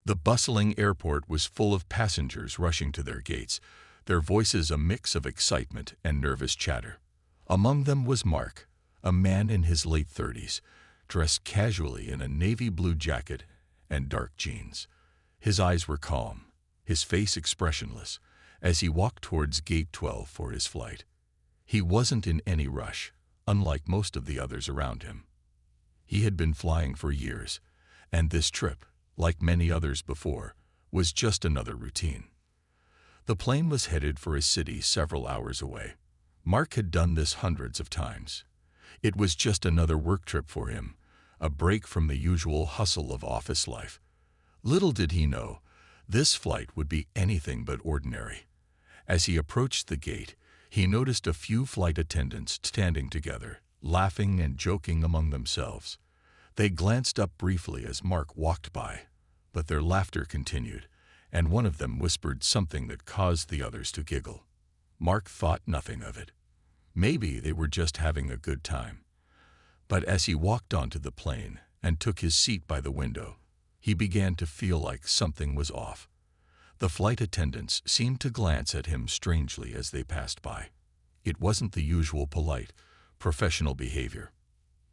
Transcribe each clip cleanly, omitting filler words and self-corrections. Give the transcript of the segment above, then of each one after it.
The bustling airport was full of passengers rushing to their gates, their voices a mix of excitement and nervous chatter. Among them was Mark, a man in his late 30s, dressed casually in a navy blue jacket and dark jeans. His eyes were calm, his face expressionless, as he walked towards Gate 12 for his flight. He wasn't in any rush, unlike most of the others around him. He had been flying for years, and this trip, like many others before, was just another routine. The plane was headed for a city several hours away. Mark had done this hundreds of times. It was just another work trip for him, a break from the usual hustle of office life. Little did he know, this flight would be anything but ordinary. As he approached the gate, he noticed a few flight attendants standing together, laughing and joking among themselves. They glanced up briefly as Mark walked by, but their laughter continued, and one of them whispered something that caused the others to giggle. Mark thought nothing of it. Maybe they were just having a good time. But as he walked onto the plane and took his seat by the window, he began to feel like something was off. The flight attendants seemed to glance at him strangely as they passed by. It wasn't the usual polite, professional behavior.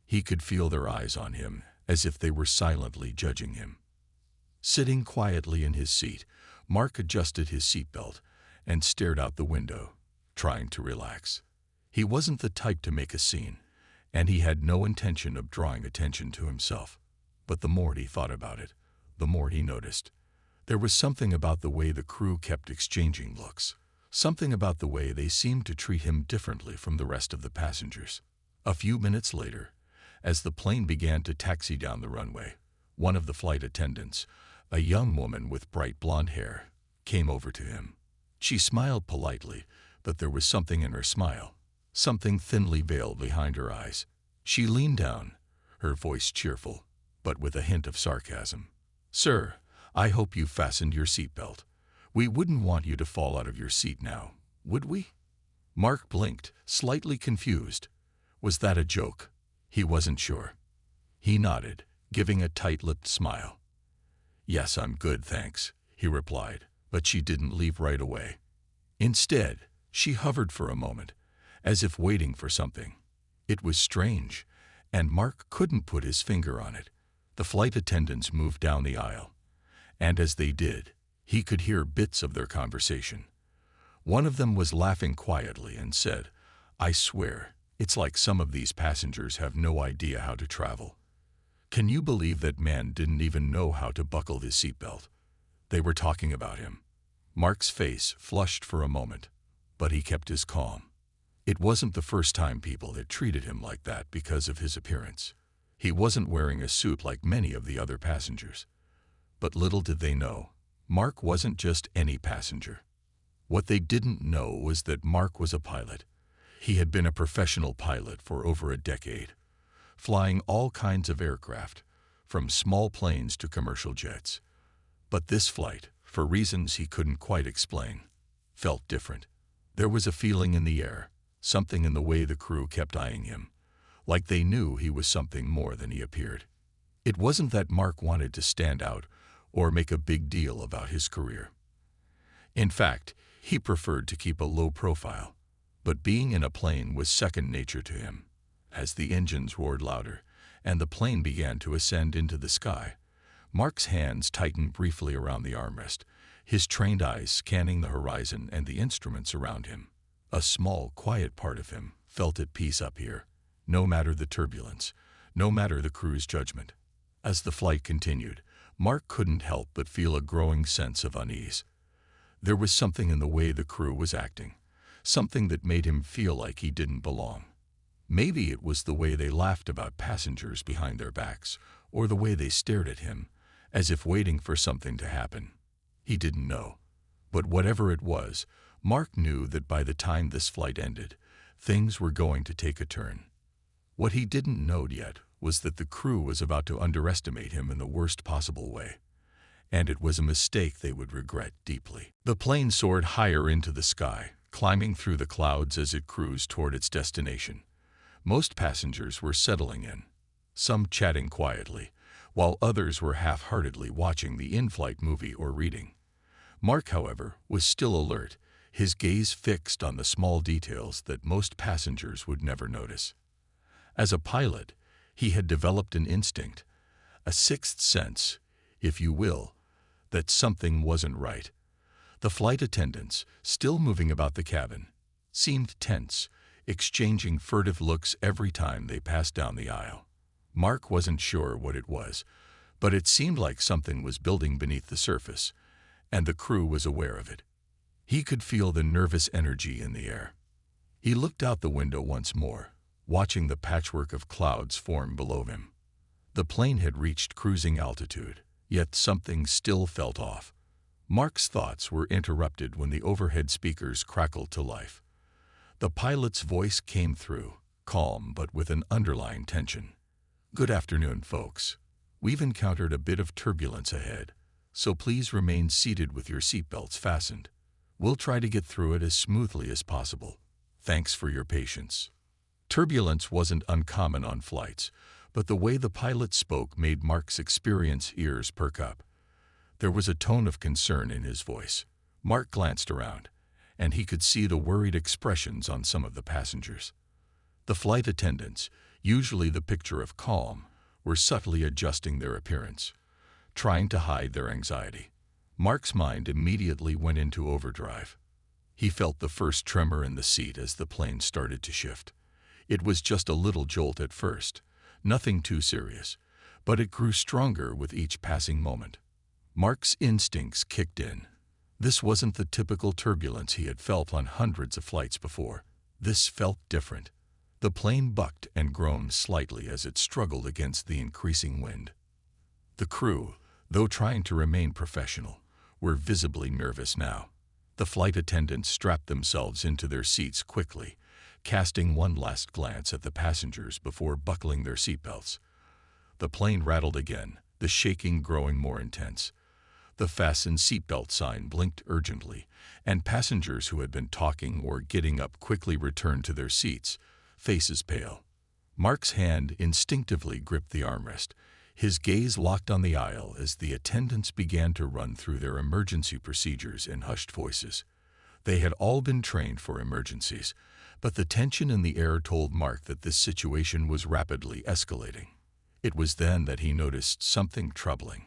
He could feel their eyes on him, as if they were silently judging him. Sitting quietly in his seat, Mark adjusted his seatbelt and stared out the window, trying to relax. He wasn't the type to make a scene, and he had no intention of drawing attention to himself. But the more he thought about it, the more he noticed. There was something about the way the crew kept exchanging looks, something about the way they seemed to treat him differently from the rest of the passengers. A few minutes later, as the plane began to taxi down the runway, one of the flight attendants, a young woman with bright blonde hair, came over to him. She smiled politely, but there was something in her smile, something thinly veiled behind her eyes. She leaned down, her voice cheerful, but with a hint of sarcasm. "Sir, I hope you fastened your seatbelt. We wouldn't want you to fall out of your seat now, would we?" Mark blinked, slightly confused. Was that a joke? He wasn't sure. He nodded, giving a tight-lipped smile. "Yes, I'm good, thanks," he replied, but she didn't leave right away. Instead, she hovered for a moment, as if waiting for something. It was strange, and Mark couldn't put his finger on it. The flight attendants moved down the aisle, and as they did, he could hear bits of their conversation. One of them was laughing quietly and said, "I swear, it's like some of these passengers have no idea how to travel. Can you believe that man didn't even know how to buckle his seatbelt?" They were talking about him. Mark's face flushed for a moment, but he kept his calm. It wasn't the first time people had treated him like that because of his appearance. He wasn't wearing a suit like many of the other passengers. But little did they know, Mark wasn't just any passenger. What they didn't know was that Mark was a pilot. He had been a professional pilot for over a decade, flying all kinds of aircraft, from small planes to commercial jets. But this flight, for reasons he couldn't quite explain, felt different. There was a feeling in the air, something in the way the crew kept eyeing him, like they knew he was something more than he appeared. It wasn't that Mark wanted to stand out or make a big deal about his career. In fact, he preferred to keep a low profile, but being in a plane was second nature to him. As the engines roared louder and the plane began to ascend into the sky, Mark's hands tightened briefly around the armrest, his trained eyes scanning the horizon and the instruments around him. A small, quiet part of him felt at peace up here, no matter the turbulence, no matter the crew's judgment. As the flight continued, Mark couldn't help but feel a growing sense of unease. There was something in the way the crew was acting, something that made him feel like he didn't belong. Maybe it was the way they laughed about passengers behind their backs, or the way they stared at him, as if waiting for something to happen. He didn't know. But whatever it was, Mark knew that by the time this flight ended, things were going to take a turn. What he didn't know yet was that the crew was about to underestimate him in the worst possible way. And it was a mistake they would regret deeply. The plane soared higher into the sky, climbing through the clouds as it cruised toward its destination. Most passengers were settling in, some chatting quietly, while others were half-heartedly watching the in-flight movie or reading. Mark, however, was still alert, his gaze fixed on the small details that most passengers would never notice. As a pilot, he had developed an instinct, a sixth sense, if you will, that something wasn't right. The flight attendants, still moving about the cabin, seemed tense, exchanging furtive looks every time they passed down the aisle. Mark wasn't sure what it was, but it seemed like something was building beneath the surface, and the crew was aware of it. He could feel the nervous energy in the air. He looked out the window once more, watching the patchwork of clouds form below him. The plane had reached cruising altitude, yet something still felt off. Mark's thoughts were interrupted when the overhead speakers crackled to life. The pilot's voice came through, calm but with an underlying tension. "Good afternoon, folks. We've encountered a bit of turbulence ahead, so please remain seated with your seatbelts fastened. We'll try to get through it as smoothly as possible. Thanks for your patience." Turbulence wasn't uncommon on flights, but the way the pilot spoke made Mark's experienced ears perk up. There was a tone of concern in his voice. Mark glanced around, and he could see the worried expressions on some of the passengers. The flight attendants, usually the picture of calm, were subtly adjusting their appearance, trying to hide their anxiety. Mark's mind immediately went into overdrive. He felt the first tremor in the seat as the plane started to shift. It was just a little jolt at first, nothing too serious, but it grew stronger with each passing moment. Mark's instincts kicked in. This wasn't the typical turbulence he had felt on hundreds of flights before. This felt different. The plane bucked and groaned slightly as it struggled against the increasing wind. The crew, though trying to remain professional, were visibly nervous now. The flight attendants strapped themselves into their seats quickly, casting one last glance at the passengers before buckling their seatbelts. The plane rattled again, the shaking growing more intense. The fasten seatbelt sign blinked urgently, and passengers who had been talking or getting up quickly returned to their seats, faces pale. Mark's hand instinctively gripped the armrest, his gaze locked on the aisle as the attendants began to run through their emergency procedures in hushed voices. They had all been trained for emergencies, but the tension in the air told Mark that this situation was rapidly escalating. It was then that he noticed something troubling.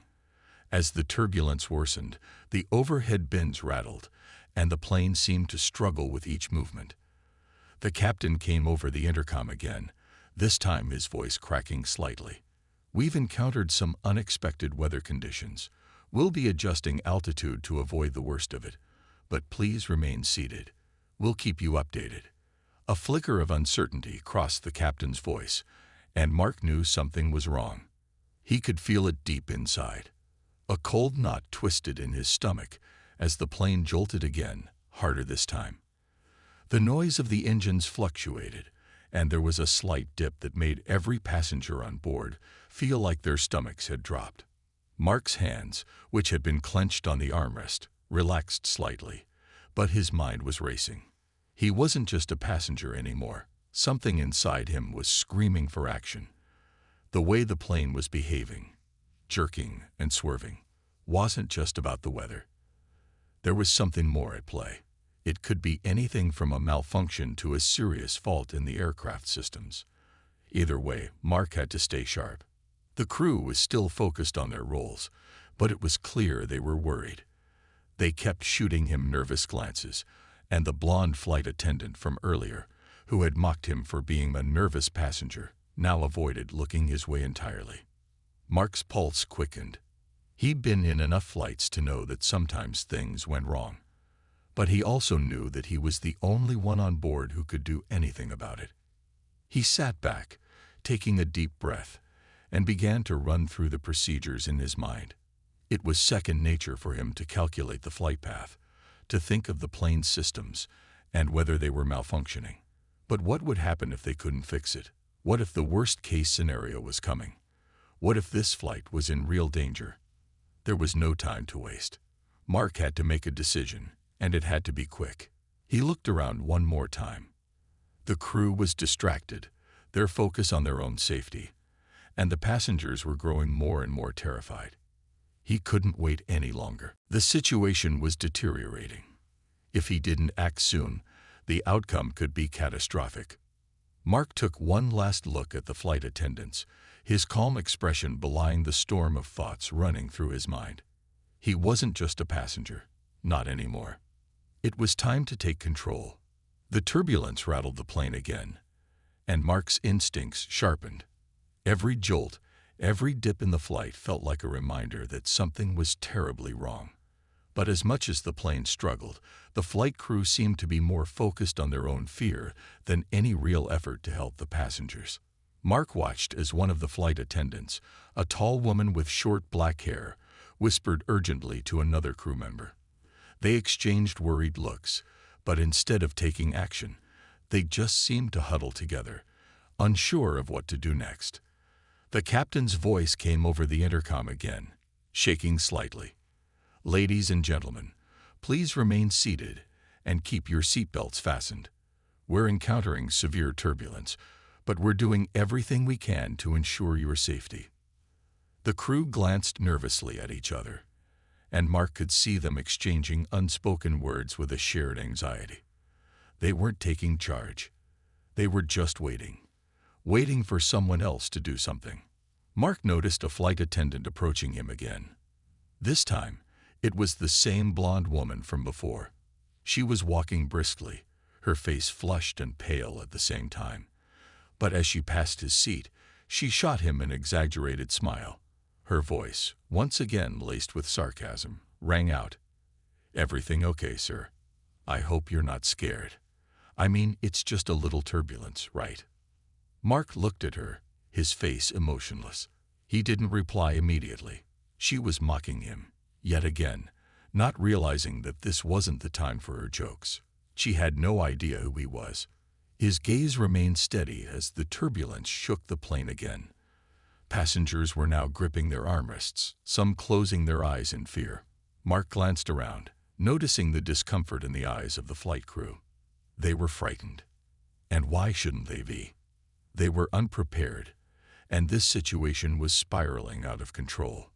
As the turbulence worsened, the overhead bins rattled, and the plane seemed to struggle with each movement. The captain came over the intercom again, this time his voice cracking slightly. "We've encountered some unexpected weather conditions. We'll be adjusting altitude to avoid the worst of it, but please remain seated. We'll keep you updated." A flicker of uncertainty crossed the captain's voice, and Mark knew something was wrong. He could feel it deep inside. A cold knot twisted in his stomach as the plane jolted again, harder this time. The noise of the engines fluctuated, and there was a slight dip that made every passenger on board feel like their stomachs had dropped. Mark's hands, which had been clenched on the armrest, relaxed slightly, but his mind was racing. He wasn't just a passenger anymore. Something inside him was screaming for action. The way the plane was behaving, jerking and swerving, wasn't just about the weather. There was something more at play. It could be anything from a malfunction to a serious fault in the aircraft systems. Either way, Mark had to stay sharp. The crew was still focused on their roles, but it was clear they were worried. They kept shooting him nervous glances, and the blonde flight attendant from earlier, who had mocked him for being a nervous passenger, now avoided looking his way entirely. Mark's pulse quickened. He'd been in enough flights to know that sometimes things went wrong. But he also knew that he was the only one on board who could do anything about it. He sat back, taking a deep breath, and began to run through the procedures in his mind. It was second nature for him to calculate the flight path, to think of the plane's systems, and whether they were malfunctioning. But what would happen if they couldn't fix it? What if the worst-case scenario was coming? What if this flight was in real danger? There was no time to waste. Mark had to make a decision, and it had to be quick. He looked around one more time. The crew was distracted, their focus on their own safety. and the passengers were growing more and more terrified. He couldn't wait any longer. The situation was deteriorating. If he didn't act soon, the outcome could be catastrophic. Mark took one last look at the flight attendants, his calm expression belying the storm of thoughts running through his mind. He wasn't just a passenger, not anymore. It was time to take control. The turbulence rattled the plane again, and Mark's instincts sharpened. Every jolt, every dip in the flight felt like a reminder that something was terribly wrong. But as much as the plane struggled, the flight crew seemed to be more focused on their own fear than any real effort to help the passengers. Mark watched as one of the flight attendants, a tall woman with short black hair, whispered urgently to another crew member. They exchanged worried looks, but instead of taking action, they just seemed to huddle together, unsure of what to do next. The captain's voice came over the intercom again, shaking slightly. "Ladies and gentlemen, please remain seated and keep your seatbelts fastened. We're encountering severe turbulence, but we're doing everything we can to ensure your safety." The crew glanced nervously at each other, and Mark could see them exchanging unspoken words with a shared anxiety. They weren't taking charge. They were just waiting for someone else to do something. Mark noticed a flight attendant approaching him again. This time, it was the same blonde woman from before. She was walking briskly, her face flushed and pale at the same time. But as she passed his seat, she shot him an exaggerated smile. Her voice, once again laced with sarcasm, rang out. "Everything okay, sir? I hope you're not scared. I mean, it's just a little turbulence, right?" Mark looked at her, his face emotionless. He didn't reply immediately. She was mocking him, yet again, not realizing that this wasn't the time for her jokes. She had no idea who he was. His gaze remained steady as the turbulence shook the plane again. Passengers were now gripping their armrests, some closing their eyes in fear. Mark glanced around, noticing the discomfort in the eyes of the flight crew. They were frightened. And why shouldn't they be? They were unprepared, and this situation was spiraling out of control.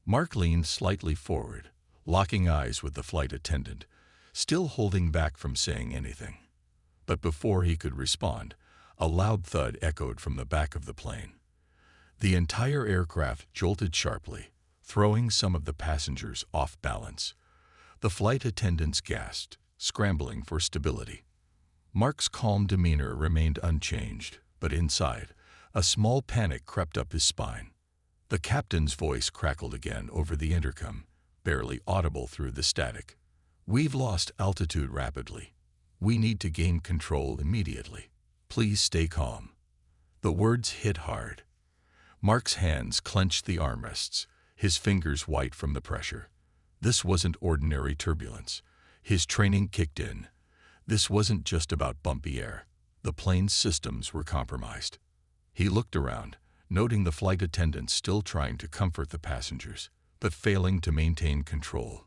Mark leaned slightly forward, locking eyes with the flight attendant, still holding back from saying anything. But before he could respond, a loud thud echoed from the back of the plane. The entire aircraft jolted sharply, throwing some of the passengers off balance. The flight attendants gasped, scrambling for stability. Mark's calm demeanor remained unchanged, but inside, a small panic crept up his spine. The captain's voice crackled again over the intercom, barely audible through the static. "We've lost altitude rapidly. We need to gain control immediately. Please stay calm." The words hit hard. Mark's hands clenched the armrests, his fingers white from the pressure. This wasn't ordinary turbulence. His training kicked in. This wasn't just about bumpy air. The plane's systems were compromised. He looked around, noting the flight attendants still trying to comfort the passengers, but failing to maintain control.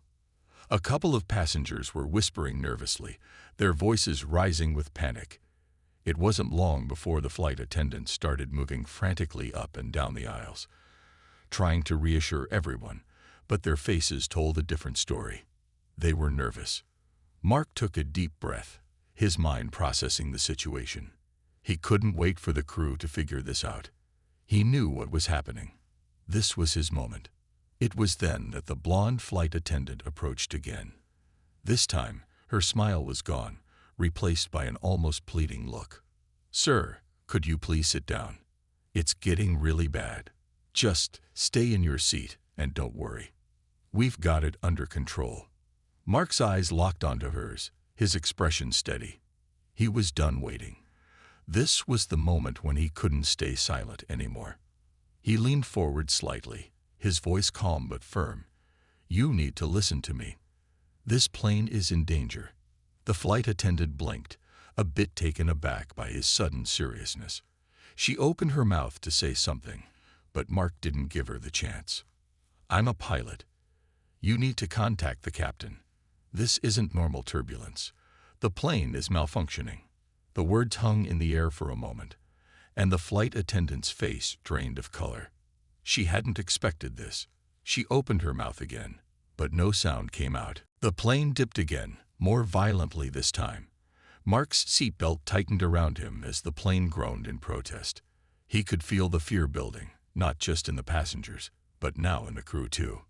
A couple of passengers were whispering nervously, their voices rising with panic. It wasn't long before the flight attendants started moving frantically up and down the aisles, trying to reassure everyone, but their faces told a different story. They were nervous. Mark took a deep breath, his mind processing the situation. He couldn't wait for the crew to figure this out. He knew what was happening. This was his moment. It was then that the blonde flight attendant approached again. This time, her smile was gone, replaced by an almost pleading look. "Sir, could you please sit down? It's getting really bad. Just stay in your seat and don't worry. We've got it under control." Mark's eyes locked onto hers, his expression steady. He was done waiting. This was the moment when he couldn't stay silent anymore. He leaned forward slightly, his voice calm but firm. "You need to listen to me. This plane is in danger." The flight attendant blinked, a bit taken aback by his sudden seriousness. She opened her mouth to say something, but Mark didn't give her the chance. "I'm a pilot. You need to contact the captain. This isn't normal turbulence. The plane is malfunctioning." The words hung in the air for a moment, and the flight attendant's face drained of color. She hadn't expected this. She opened her mouth again, but no sound came out. The plane dipped again, more violently this time. Mark's seatbelt tightened around him as the plane groaned in protest. He could feel the fear building, not just in the passengers, but now in the crew too.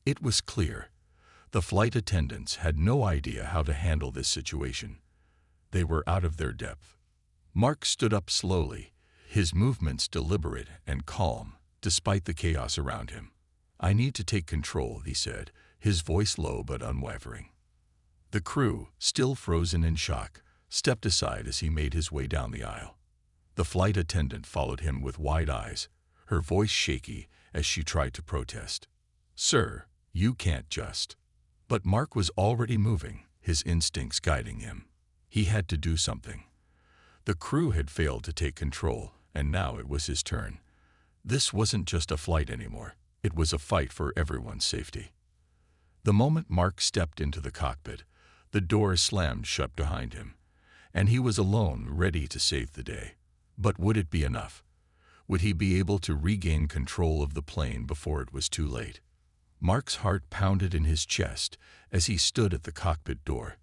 It was clear. The flight attendants had no idea how to handle this situation. They were out of their depth. Mark stood up slowly, his movements deliberate and calm, despite the chaos around him. "I need to take control," he said, his voice low but unwavering. The crew, still frozen in shock, stepped aside as he made his way down the aisle. The flight attendant followed him with wide eyes, her voice shaky as she tried to protest. "Sir, you can't just..." But Mark was already moving, his instincts guiding him. He had to do something. The crew had failed to take control, and now it was his turn. This wasn't just a flight anymore. It was a fight for everyone's safety. The moment Mark stepped into the cockpit, the door slammed shut behind him, and he was alone, ready to save the day. But would it be enough? Would he be able to regain control of the plane before it was too late? Mark's heart pounded in his chest as he stood at the cockpit door.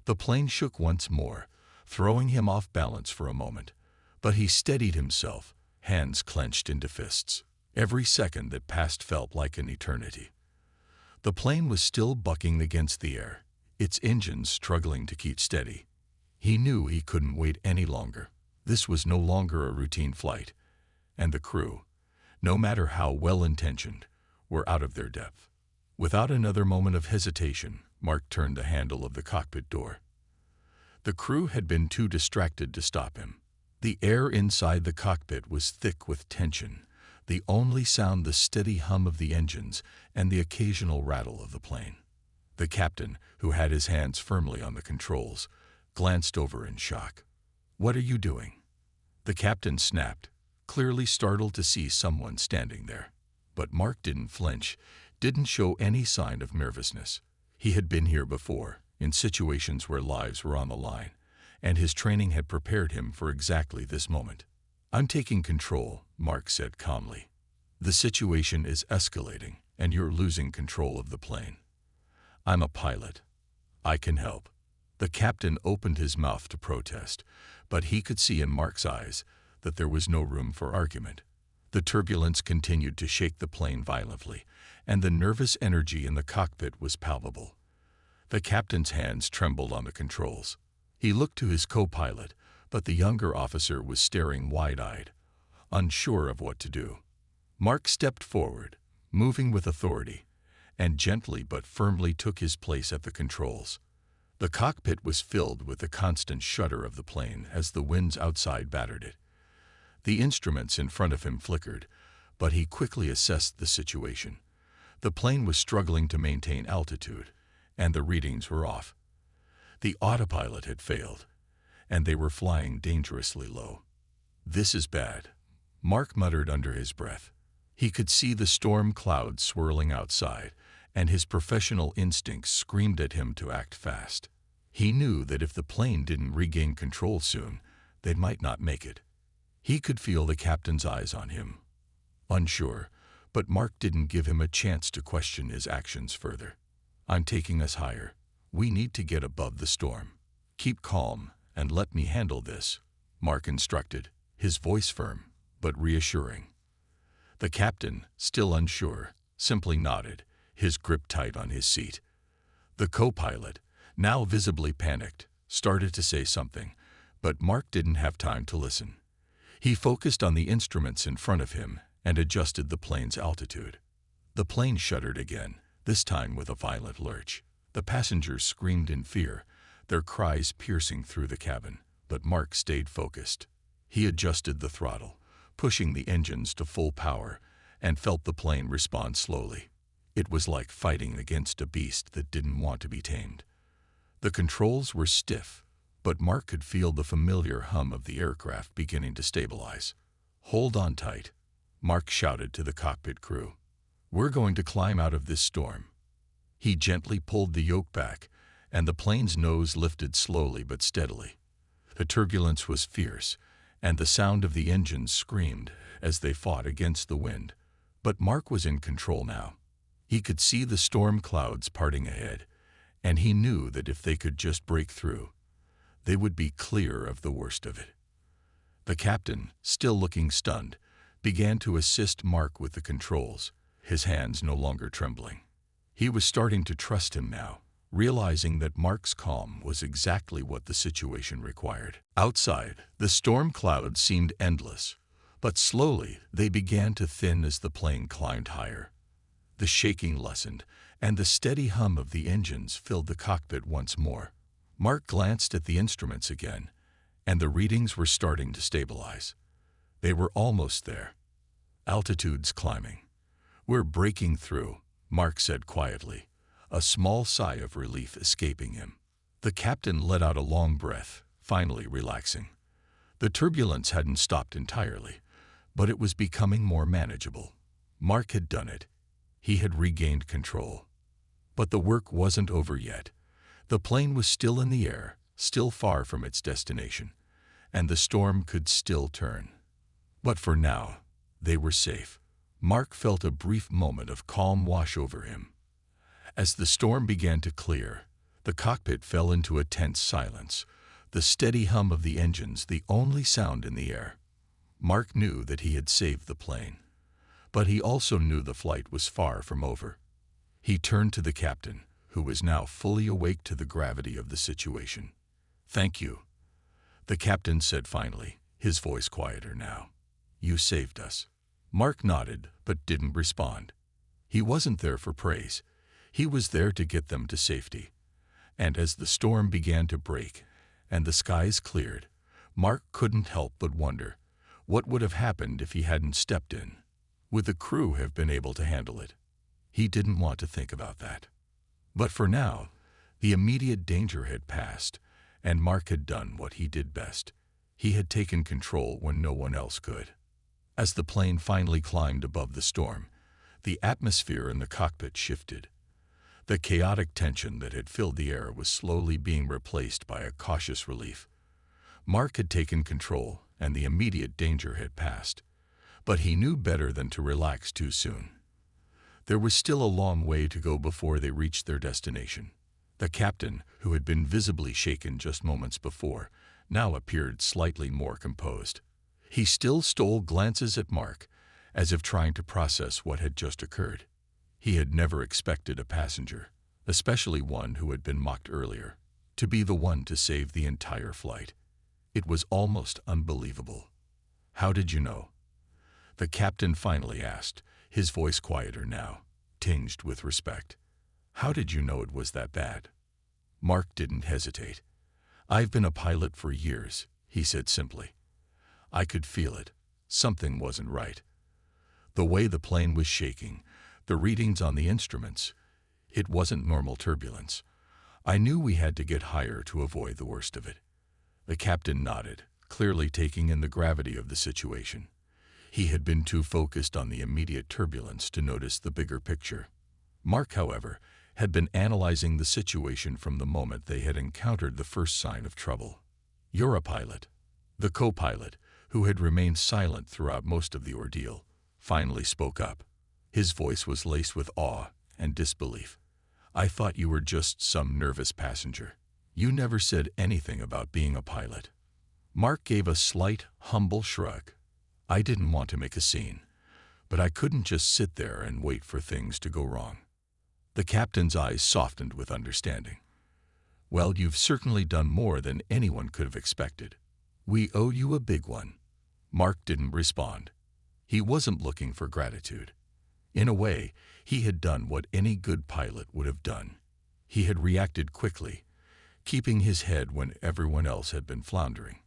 The plane shook once more, throwing him off balance for a moment, but he steadied himself, hands clenched into fists. Every second that passed felt like an eternity. The plane was still bucking against the air, its engines struggling to keep steady. He knew he couldn't wait any longer. This was no longer a routine flight, and the crew, no matter how well-intentioned, were out of their depth. Without another moment of hesitation, Mark turned the handle of the cockpit door. The crew had been too distracted to stop him. The air inside the cockpit was thick with tension, the only sound the steady hum of the engines and the occasional rattle of the plane. The captain, who had his hands firmly on the controls, glanced over in shock. "What are you doing?" The captain snapped, clearly startled to see someone standing there. But Mark didn't flinch, didn't show any sign of nervousness. He had been here before, in situations where lives were on the line, and his training had prepared him for exactly this moment. "I'm taking control," Mark said calmly. "The situation is escalating, and you're losing control of the plane. I'm a pilot. I can help." The captain opened his mouth to protest, but he could see in Mark's eyes that there was no room for argument. The turbulence continued to shake the plane violently, and the nervous energy in the cockpit was palpable. The captain's hands trembled on the controls. He looked to his co-pilot, but the younger officer was staring wide-eyed, unsure of what to do. Mark stepped forward, moving with authority, and gently but firmly took his place at the controls. The cockpit was filled with the constant shudder of the plane as the winds outside battered it. The instruments in front of him flickered, but he quickly assessed the situation. The plane was struggling to maintain altitude, and the readings were off. The autopilot had failed, and they were flying dangerously low. "This is bad," Mark muttered under his breath. He could see the storm clouds swirling outside, and his professional instincts screamed at him to act fast. He knew that if the plane didn't regain control soon, they might not make it. He could feel the captain's eyes on him. Unsure, but Mark didn't give him a chance to question his actions further. "I'm taking us higher. We need to get above the storm. Keep calm and let me handle this," Mark instructed, his voice firm but reassuring. The captain, still unsure, simply nodded, his grip tight on his seat. The co-pilot, now visibly panicked, started to say something, but Mark didn't have time to listen. He focused on the instruments in front of him and adjusted the plane's altitude. The plane shuddered again, this time with a violent lurch. The passengers screamed in fear, their cries piercing through the cabin, but Mark stayed focused. He adjusted the throttle, pushing the engines to full power, and felt the plane respond slowly. It was like fighting against a beast that didn't want to be tamed. The controls were stiff, but Mark could feel the familiar hum of the aircraft beginning to stabilize. "Hold on tight," Mark shouted to the cockpit crew. "We're going to climb out of this storm." He gently pulled the yoke back, and the plane's nose lifted slowly but steadily. The turbulence was fierce, and the sound of the engines screamed as they fought against the wind. But Mark was in control now. He could see the storm clouds parting ahead, and he knew that if they could just break through, they would be clear of the worst of it. The captain, still looking stunned, began to assist Mark with the controls, his hands no longer trembling. He was starting to trust him now, realizing that Mark's calm was exactly what the situation required. Outside, the storm clouds seemed endless, but slowly they began to thin as the plane climbed higher. The shaking lessened, and the steady hum of the engines filled the cockpit once more. Mark glanced at the instruments again, and the readings were starting to stabilize. They were almost there. Altitude's climbing. "We're breaking through," Mark said quietly, a small sigh of relief escaping him. The captain let out a long breath, finally relaxing. The turbulence hadn't stopped entirely, but it was becoming more manageable. Mark had done it. He had regained control. But the work wasn't over yet. The plane was still in the air, still far from its destination, and the storm could still turn. But for now, they were safe. Mark felt a brief moment of calm wash over him. As the storm began to clear, the cockpit fell into a tense silence, the steady hum of the engines the only sound in the air. Mark knew that he had saved the plane, but he also knew the flight was far from over. He turned to the captain, who was now fully awake to the gravity of the situation. "Thank you," the captain said finally, his voice quieter now. "You saved us." Mark nodded, but didn't respond. He wasn't there for praise. He was there to get them to safety. And as the storm began to break and the skies cleared, Mark couldn't help but wonder what would have happened if he hadn't stepped in. Would the crew have been able to handle it? He didn't want to think about that. But for now, the immediate danger had passed, and Mark had done what he did best. He had taken control when no one else could. As the plane finally climbed above the storm, the atmosphere in the cockpit shifted. The chaotic tension that had filled the air was slowly being replaced by a cautious relief. Mark had taken control, and the immediate danger had passed. But he knew better than to relax too soon. There was still a long way to go before they reached their destination. The captain, who had been visibly shaken just moments before, now appeared slightly more composed. He still stole glances at Mark, as if trying to process what had just occurred. He had never expected a passenger, especially one who had been mocked earlier, to be the one to save the entire flight. It was almost unbelievable. "How did you know?" the captain finally asked, his voice quieter now, tinged with respect. "How did you know it was that bad?" Mark didn't hesitate. "I've been a pilot for years," he said simply. "I could feel it. Something wasn't right. The way the plane was shaking, the readings on the instruments, it wasn't normal turbulence. I knew we had to get higher to avoid the worst of it." The captain nodded, clearly taking in the gravity of the situation. He had been too focused on the immediate turbulence to notice the bigger picture. Mark, however, had been analyzing the situation from the moment they had encountered the first sign of trouble. "You're a pilot." The co-pilot, who had remained silent throughout most of the ordeal, finally spoke up. His voice was laced with awe and disbelief. "I thought you were just some nervous passenger. You never said anything about being a pilot." Mark gave a slight, humble shrug. "I didn't want to make a scene, but I couldn't just sit there and wait for things to go wrong." The captain's eyes softened with understanding. "Well, you've certainly done more than anyone could have expected. We owe you a big one." Mark didn't respond. He wasn't looking for gratitude. In a way, he had done what any good pilot would have done. He had reacted quickly, keeping his head when everyone else had been floundering.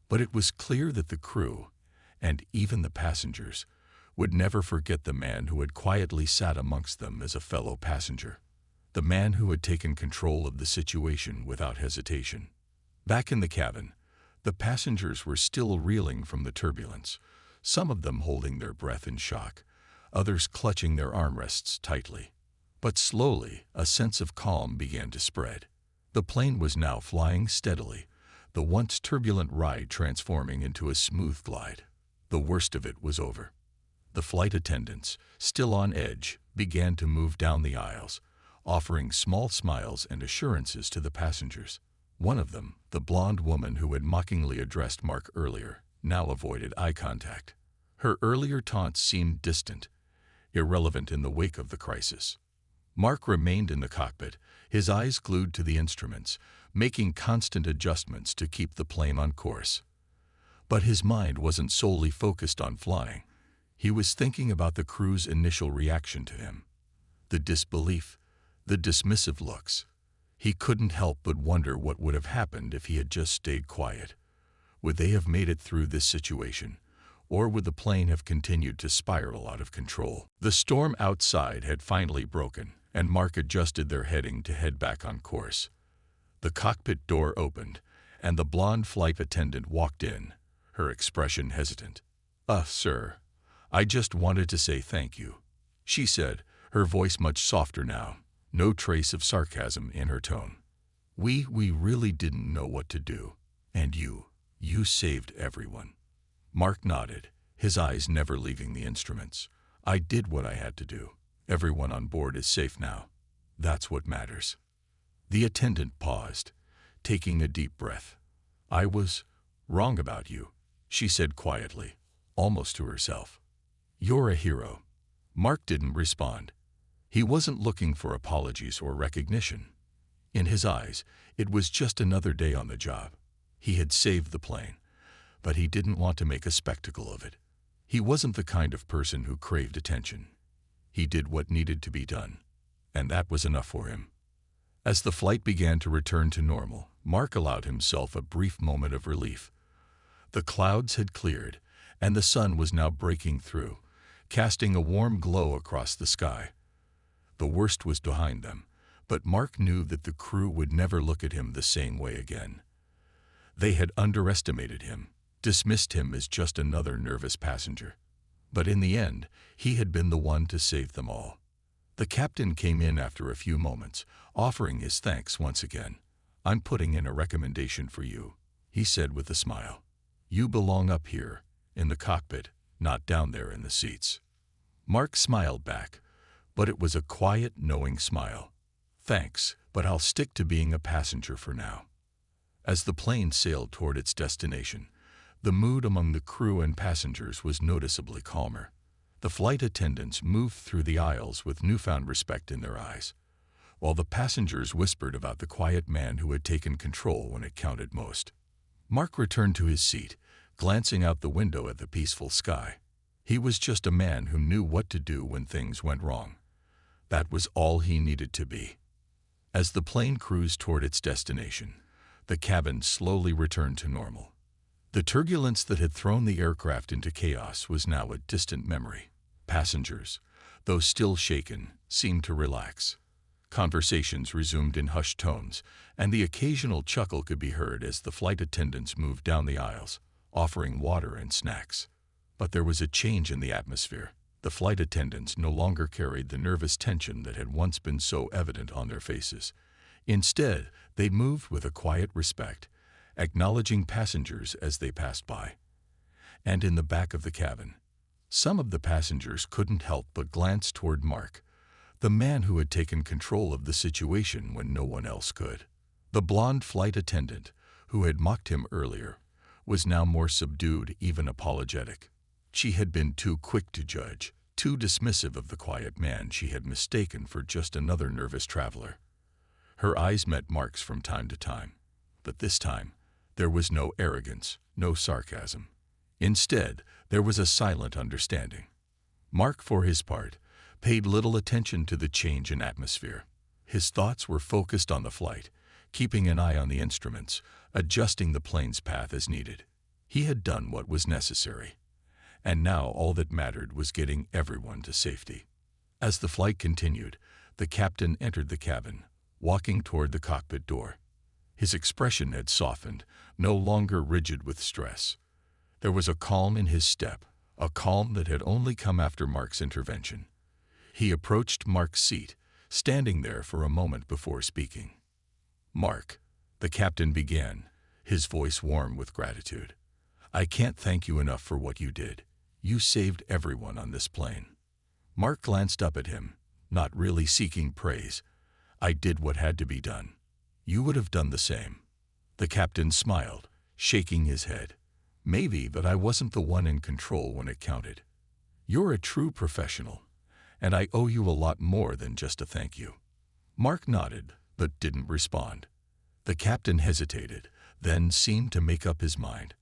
But it was clear that the crew, and even the passengers, would never forget the man who had quietly sat amongst them as a fellow passenger. The man who had taken control of the situation without hesitation. Back in the cabin, the passengers were still reeling from the turbulence, some of them holding their breath in shock, others clutching their armrests tightly. But slowly, a sense of calm began to spread. The plane was now flying steadily, the once turbulent ride transforming into a smooth glide. The worst of it was over. The flight attendants, still on edge, began to move down the aisles, offering small smiles and assurances to the passengers. One of them, the blonde woman who had mockingly addressed Mark earlier, now avoided eye contact. Her earlier taunts seemed distant, irrelevant in the wake of the crisis. Mark remained in the cockpit, his eyes glued to the instruments, making constant adjustments to keep the plane on course. But his mind wasn't solely focused on flying. He was thinking about the crew's initial reaction to him. The disbelief, the dismissive looks. He couldn't help but wonder what would have happened if he had just stayed quiet. Would they have made it through this situation, or would the plane have continued to spiral out of control? The storm outside had finally broken, and Mark adjusted their heading to head back on course. The cockpit door opened, and the blonde flight attendant walked in, her expression hesitant. Sir, I just wanted to say thank you," she said, her voice much softer now, no trace of sarcasm in her tone. We really didn't know what to do, and you saved everyone." Mark nodded, his eyes never leaving the instruments. "I did what I had to do. Everyone on board is safe now. That's what matters." The attendant paused, taking a deep breath. "I was wrong about you," she said quietly, almost to herself. "You're a hero." Mark didn't respond. He wasn't looking for apologies or recognition. In his eyes, it was just another day on the job. He had saved the plane, but he didn't want to make a spectacle of it. He wasn't the kind of person who craved attention. He did what needed to be done, and that was enough for him. As the flight began to return to normal, Mark allowed himself a brief moment of relief. The clouds had cleared, and the sun was now breaking through, casting a warm glow across the sky. The worst was behind them, but Mark knew that the crew would never look at him the same way again. They had underestimated him, dismissed him as just another nervous passenger. But in the end, he had been the one to save them all. The captain came in after a few moments, offering his thanks once again. "I'm putting in a recommendation for you," he said with a smile. "You belong up here, in the cockpit, not down there in the seats." Mark smiled back, but it was a quiet, knowing smile. "Thanks, but I'll stick to being a passenger for now." As the plane sailed toward its destination, the mood among the crew and passengers was noticeably calmer. The flight attendants moved through the aisles with newfound respect in their eyes, while the passengers whispered about the quiet man who had taken control when it counted most. Mark returned to his seat, glancing out the window at the peaceful sky. He was just a man who knew what to do when things went wrong. That was all he needed to be. As the plane cruised toward its destination, the cabin slowly returned to normal. The turbulence that had thrown the aircraft into chaos was now a distant memory. Passengers, though still shaken, seemed to relax. Conversations resumed in hushed tones, and the occasional chuckle could be heard as the flight attendants moved down the aisles, offering water and snacks. But there was a change in the atmosphere. The flight attendants no longer carried the nervous tension that had once been so evident on their faces. Instead, they moved with a quiet respect, acknowledging passengers as they passed by. And in the back of the cabin, some of the passengers couldn't help but glance toward Mark, the man who had taken control of the situation when no one else could. The blonde flight attendant, who had mocked him earlier, was now more subdued, even apologetic. She had been too quick to judge, too dismissive of the quiet man she had mistaken for just another nervous traveler. Her eyes met Mark's from time to time, but this time there was no arrogance, no sarcasm. Instead, there was a silent understanding. Mark, for his part, paid little attention to the change in atmosphere. His thoughts were focused on the flight, keeping an eye on the instruments, adjusting the plane's path as needed. He had done what was necessary, and now all that mattered was getting everyone to safety. As the flight continued, the captain entered the cabin, walking toward the cockpit door. His expression had softened, no longer rigid with stress. There was a calm in his step, a calm that had only come after Mark's intervention. He approached Mark's seat, standing there for a moment before speaking. "Mark," the captain began, his voice warm with gratitude. "I can't thank you enough for what you did. You saved everyone on this plane." Mark glanced up at him, not really seeking praise. "I did what had to be done. You would have done the same." The captain smiled, shaking his head. "Maybe, but I wasn't the one in control when it counted. You're a true professional, and I owe you a lot more than just a thank you." Mark nodded, but didn't respond. The captain hesitated, then seemed to make up his mind.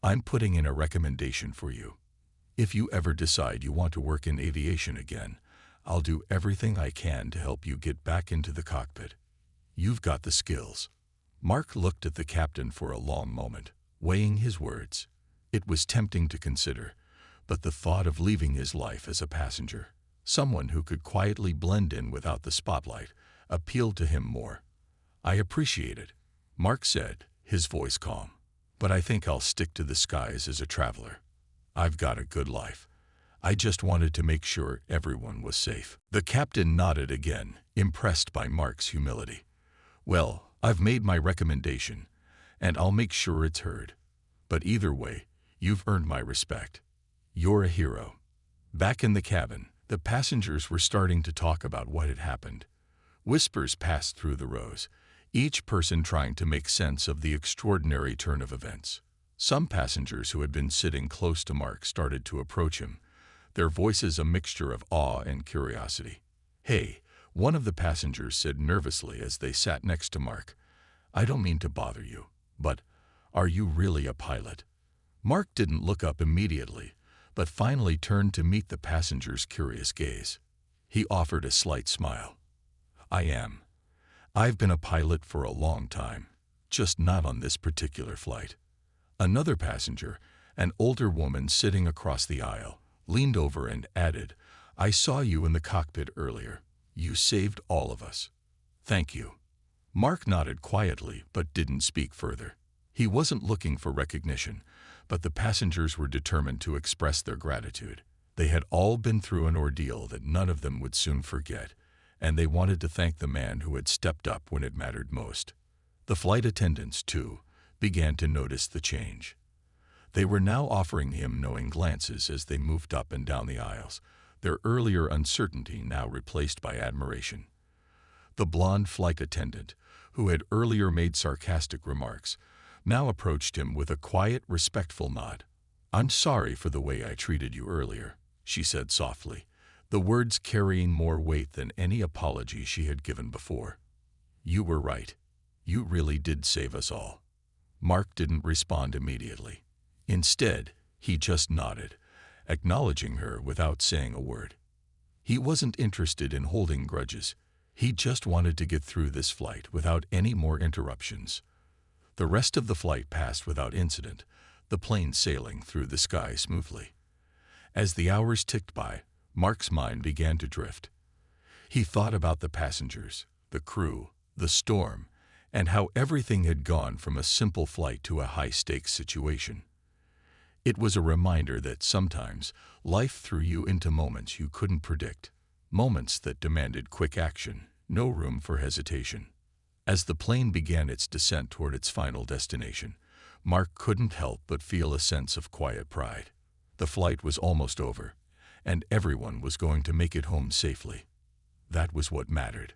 "I'm putting in a recommendation for you. If you ever decide you want to work in aviation again, I'll do everything I can to help you get back into the cockpit. You've got the skills." Mark looked at the captain for a long moment, weighing his words. It was tempting to consider, but the thought of leaving his life as a passenger, someone who could quietly blend in without the spotlight, appealed to him more. "I appreciate it," Mark said, his voice calm. "But I think I'll stick to the skies as a traveler. I've got a good life. I just wanted to make sure everyone was safe." The captain nodded again, impressed by Mark's humility. "Well, I've made my recommendation, and I'll make sure it's heard. But either way, you've earned my respect. You're a hero." Back in the cabin, the passengers were starting to talk about what had happened. Whispers passed through the rows, each person trying to make sense of the extraordinary turn of events. Some passengers who had been sitting close to Mark started to approach him, their voices a mixture of awe and curiosity. "Hey," one of the passengers said nervously as they sat next to Mark, "I don't mean to bother you, but are you really a pilot?" Mark didn't look up immediately, but finally turned to meet the passenger's curious gaze. He offered a slight smile. "I am. I've been a pilot for a long time, just not on this particular flight." Another passenger, an older woman sitting across the aisle, leaned over and added, "I saw you in the cockpit earlier. You saved all of us. Thank you." Mark nodded quietly but didn't speak further. He wasn't looking for recognition, but the passengers were determined to express their gratitude. They had all been through an ordeal that none of them would soon forget, and they wanted to thank the man who had stepped up when it mattered most. The flight attendants, too, began to notice the change. They were now offering him knowing glances as they moved up and down the aisles, their earlier uncertainty now replaced by admiration. The blonde flight attendant, who had earlier made sarcastic remarks, now approached him with a quiet, respectful nod. "I'm sorry for the way I treated you earlier," she said softly, the words carrying more weight than any apology she had given before. "You were right. You really did save us all." Mark didn't respond immediately. Instead, he just nodded, acknowledging her without saying a word. He wasn't interested in holding grudges. He just wanted to get through this flight without any more interruptions. The rest of the flight passed without incident, the plane sailing through the sky smoothly. As the hours ticked by, Mark's mind began to drift. He thought about the passengers, the crew, the storm, and how everything had gone from a simple flight to a high-stakes situation. It was a reminder that sometimes life threw you into moments you couldn't predict, moments that demanded quick action, no room for hesitation. As the plane began its descent toward its final destination, Mark couldn't help but feel a sense of quiet pride. The flight was almost over, and everyone was going to make it home safely. That was what mattered.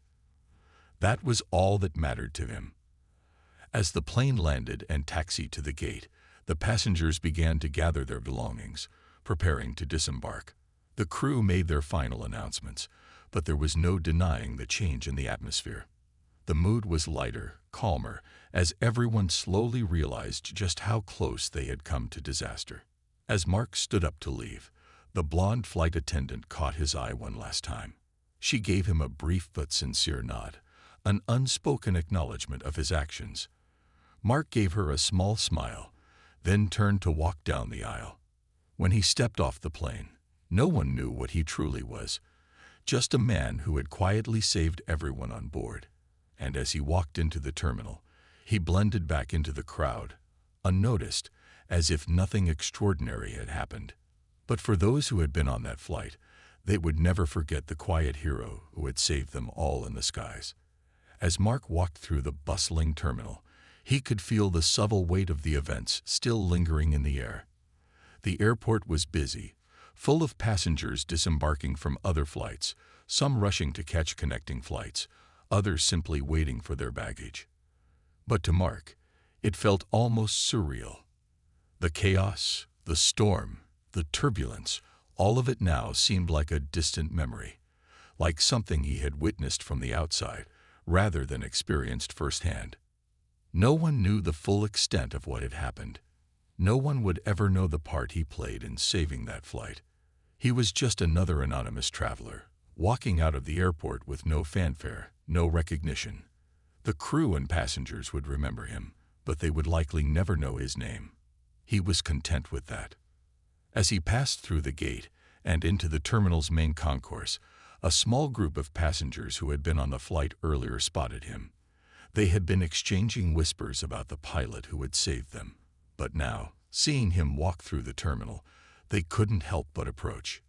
That was all that mattered to him. As the plane landed and taxied to the gate, the passengers began to gather their belongings, preparing to disembark. The crew made their final announcements, but there was no denying the change in the atmosphere. The mood was lighter, calmer, as everyone slowly realized just how close they had come to disaster. As Mark stood up to leave, the blonde flight attendant caught his eye one last time. She gave him a brief but sincere nod, an unspoken acknowledgement of his actions. Mark gave her a small smile, then turned to walk down the aisle. When he stepped off the plane, no one knew what he truly was, just a man who had quietly saved everyone on board. And as he walked into the terminal, he blended back into the crowd, unnoticed, as if nothing extraordinary had happened. But for those who had been on that flight, they would never forget the quiet hero who had saved them all in the skies. As Mark walked through the bustling terminal, He could feel the subtle weight of the events still lingering in the air. The airport was busy, full of passengers disembarking from other flights, some rushing to catch connecting flights, others simply waiting for their baggage. But to Mark, it felt almost surreal. The chaos, the storm, the turbulence, all of it now seemed like a distant memory, like something he had witnessed from the outside, rather than experienced firsthand. No one knew the full extent of what had happened. No one would ever know the part he played in saving that flight. He was just another anonymous traveler, walking out of the airport with no fanfare, no recognition. The crew and passengers would remember him, but they would likely never know his name. He was content with that. As he passed through the gate and into the terminal's main concourse, a small group of passengers who had been on the flight earlier spotted him. They had been exchanging whispers about the pilot who had saved them, but now, seeing him walk through the terminal, they couldn't help but approach.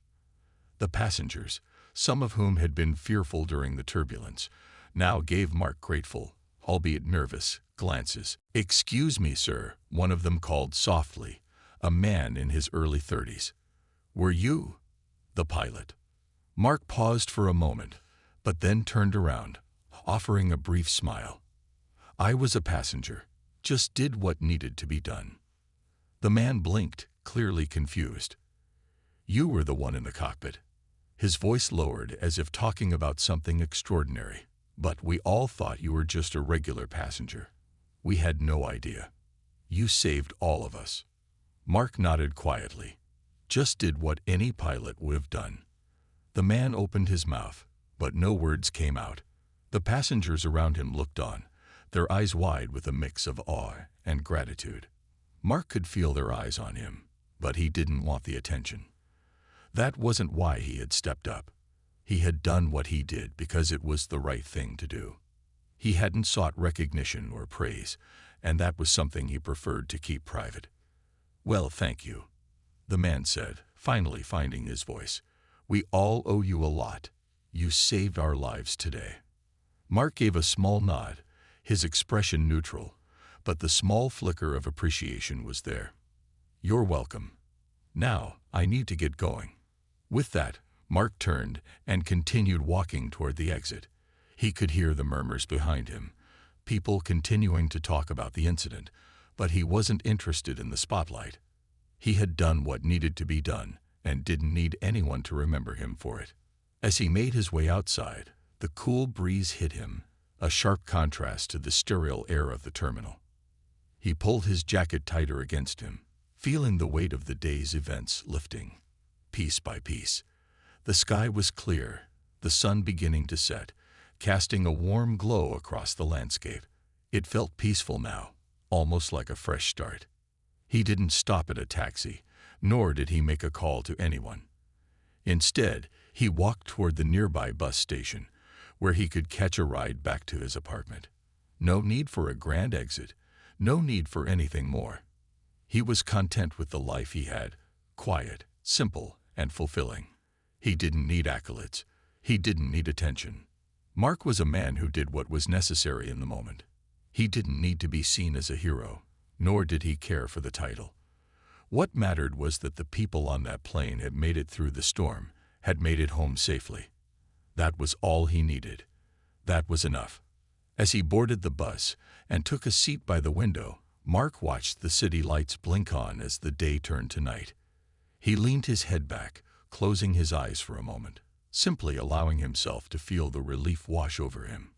The passengers, some of whom had been fearful during the turbulence, now gave Mark grateful, albeit nervous, glances. "Excuse me, sir," one of them called softly, a man in his early 30s. "Were you the pilot?" Mark paused for a moment, but then turned around, offering a brief smile. "I was a passenger, just did what needed to be done." The man blinked, clearly confused. "You were the one in the cockpit." His voice lowered as if talking about something extraordinary. "But we all thought you were just a regular passenger. We had no idea. You saved all of us." Mark nodded quietly. "Just did what any pilot would have done." The man opened his mouth, but no words came out. The passengers around him looked on, their eyes wide with a mix of awe and gratitude. Mark could feel their eyes on him, but he didn't want the attention. That wasn't why he had stepped up. He had done what he did because it was the right thing to do. He hadn't sought recognition or praise, and that was something he preferred to keep private. "Well, thank you," the man said, finally finding his voice. "We all owe you a lot. You saved our lives today." Mark gave a small nod, his expression neutral, but the small flicker of appreciation was there. "You're welcome. Now, I need to get going." With that, Mark turned and continued walking toward the exit. He could hear the murmurs behind him, people continuing to talk about the incident, but he wasn't interested in the spotlight. He had done what needed to be done and didn't need anyone to remember him for it. As he made his way outside, the cool breeze hit him, a sharp contrast to the sterile air of the terminal. He pulled his jacket tighter against him, feeling the weight of the day's events lifting, piece by piece. The sky was clear, the sun beginning to set, casting a warm glow across the landscape. It felt peaceful now, almost like a fresh start. He didn't stop at a taxi, nor did he make a call to anyone. Instead, he walked toward the nearby bus station, where he could catch a ride back to his apartment. No need for a grand exit, no need for anything more. He was content with the life he had, quiet, simple, and fulfilling. He didn't need accolades. He didn't need attention. Mark was a man who did what was necessary in the moment. He didn't need to be seen as a hero, nor did he care for the title. What mattered was that the people on that plane had made it through the storm, had made it home safely. That was all he needed. That was enough. As he boarded the bus and took a seat by the window, Mark watched the city lights blink on as the day turned to night. He leaned his head back, closing his eyes for a moment, simply allowing himself to feel the relief wash over him.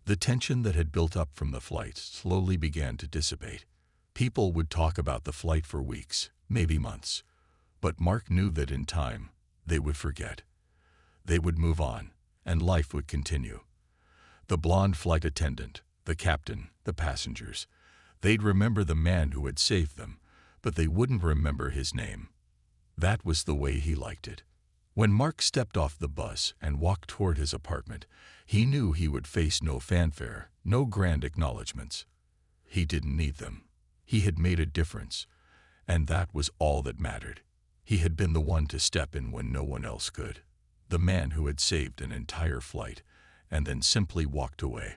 The tension that had built up from the flight slowly began to dissipate. People would talk about the flight for weeks, maybe months, but Mark knew that in time, they would forget. They would move on, and life would continue. The blonde flight attendant, the captain, the passengers, they'd remember the man who had saved them, but they wouldn't remember his name. That was the way he liked it. When Mark stepped off the bus and walked toward his apartment, he knew he would face no fanfare, no grand acknowledgments. He didn't need them. He had made a difference, and that was all that mattered. He had been the one to step in when no one else could. The man who had saved an entire flight and then simply walked away.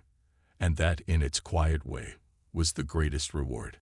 And that, in its quiet way, was the greatest reward.